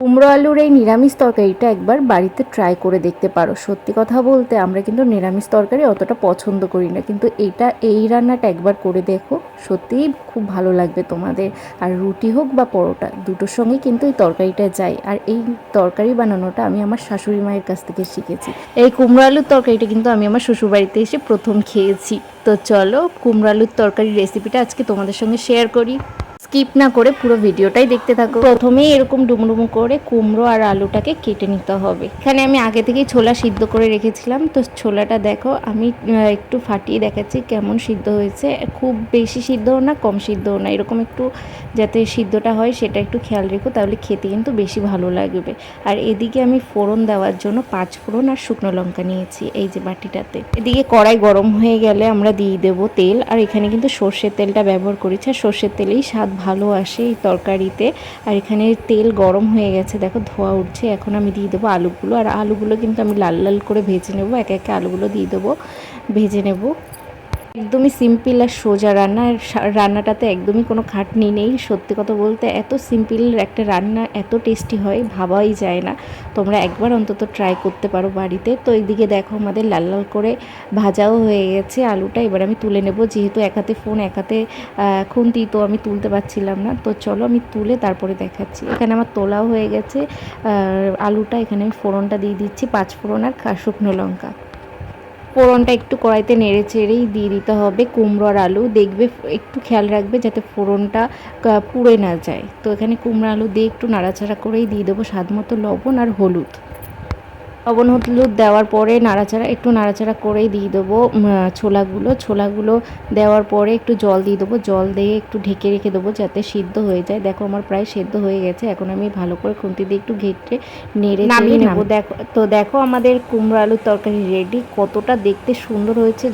কুমড়ো আলুর এই নিরামিষ তরকারিটা একবার বাড়িতে ট্রাই করে দেখতে পারো। সত্যি কথা বলতে আমরা কিন্তু নিরামিষ তরকারি অতটা পছন্দ করি না, কিন্তু এই রান্নাটা একবার করে দেখো, সত্যিই খুব ভালো লাগবে তোমাদের। আর রুটি হোক বা পরোটা, দুটোর সঙ্গে কিন্তু এই তরকারিটা যায়। আর এই তরকারি বানানোটা আমি আমার শাশুড়ি মায়ের কাছ থেকে শিখেছি। এই কুমড়ো আলুর তরকারিটা কিন্তু আমি আমার শ্বশুরবাড়িতে এসে প্রথম খেয়েছি। তো চলো কুমড়ো আলুর তরকারির রেসিপিটা আজকে তোমাদের সঙ্গে শেয়ার করি। স্কিপ না করে পুরো ভিডিওটাই দেখতে থাকো। প্রথমেই এরকম ডুমডুমো করে কুমড়ো আর আলুটাকে কেটে নিতে হবে। এখানে আমি আগে থেকেই ছোলা সিদ্ধ করে রেখেছিলাম, তো ছোলাটা দেখো আমি একটু ফাটিয়ে দেখাচ্ছি কেমন সিদ্ধ হয়েছে। খুব বেশি সিদ্ধও না, কম সিদ্ধও না, এরকম একটু যাতে সিদ্ধটা হয় সেটা একটু খেয়াল রেখো, তাহলে খেতে কিন্তু বেশি ভালো লাগবে। আর এদিকে আমি ফোড়ন দেওয়ার জন্য 5 ফোড়ন আর শুকনো লঙ্কা নিয়েছি এই যে বাটিটাতে। এদিকে কড়াই গরম হয়ে গেলে আমরা দিয়ে দেবো তেল। আর এখানে কিন্তু সর্ষের তেলটা ব্যবহার করেছি, আর সর্ষের তেলেই স্বাদ ভালো আসে এই তরকারিতে। আর এখানে তেল গরম হয়ে গেছে, দেখো ধোয়া উঠছে। এখন আমি দিয়ে দেবো আলুগুলো, আর আলুগুলো কিন্তু আমি লাল লাল করে ভেজে নেবো। একে একে আলুগুলো দিয়ে দেবো, ভেজে নেব। একদমই সিম্পল আর সোজা রান্না। রান্নাটাতে একদমই কোনো খাটনি নেই। সত্যি কথা বলতে এত সিম্পল একটা রান্না এত টেস্টি হয় ভাবাই যায় না। তোমরা একবার অন্তত ট্রাই করতে পারো বাড়িতে। তো এইদিকে দেখো আমাদের লাল লাল করে ভাজাও হয়ে গেছে আলুটা। এবার আমি তুলে নেব, যেহেতু এক হাতে ফোন এক হাতে খুন্তি, তো আমি তুলতে পারছিলাম না। তো চলো আমি তুলে তারপরে দেখাচ্ছি। এখানে আমার তোলাও হয়ে গেছে আলুটা। এখানে আমি ফোড়নটা দিয়ে দিচ্ছি, 5 ফোড়ন আর শুকনো লঙ্কা। ফোড়নটা একটু কড়াইতে নেড়ে চেড়েই দিয়ে দিতে হবে কুমড়ো আর আলু। দেখবে একটু খেয়াল রাখবে যাতে ফোড়নটা পুড়ে না যায়। তো এখানে কুমড়ো আলু দিয়ে একটু নাড়াচাড়া করেই দিয়ে দেবো স্বাদ মতো লবণ আর হলুদ। লবণ হলুদ দেওয়ার পরে একটু নাড়াচাড়া করেই দিয়ে দেবো ছোলাগুলো দেওয়ার পরে একটু জল দিয়ে দেবো। জল দিয়ে একটু ঢেকে রেখে দেবো যাতে সিদ্ধ হয়ে যায়। দেখো আমার প্রায় সিদ্ধ হয়ে গেছে। এখন আমি ভালো করে খুন্তি দিয়ে একটু ঘেটে নেড়ে নামিয়ে নেবো। দেখো আমাদের কুমড়ো আলুর তরকারি রেডি। কতটা দেখতে সুন্দর হয়েছে,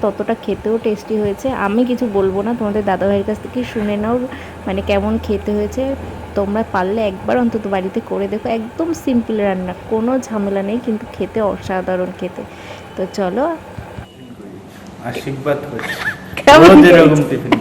ততটা খেতেও টেস্টি হয়েছে। আমি কিছু বলবো না, তোমাদের দাদাভাইয়ের কাছ থেকে শুনে নাও মানে কেমন খেতে হয়েছে। তোমরা পারলে একবার অন্তত বাড়িতে করে দেখো। একদম সিম্পল রান্না, কোনো ঝামেলা নেই, কিন্তু খেতে অসাধারণ খেতে। তো চলো আশীর্বাদ করছি কেমন রোজ এরকম টিফিন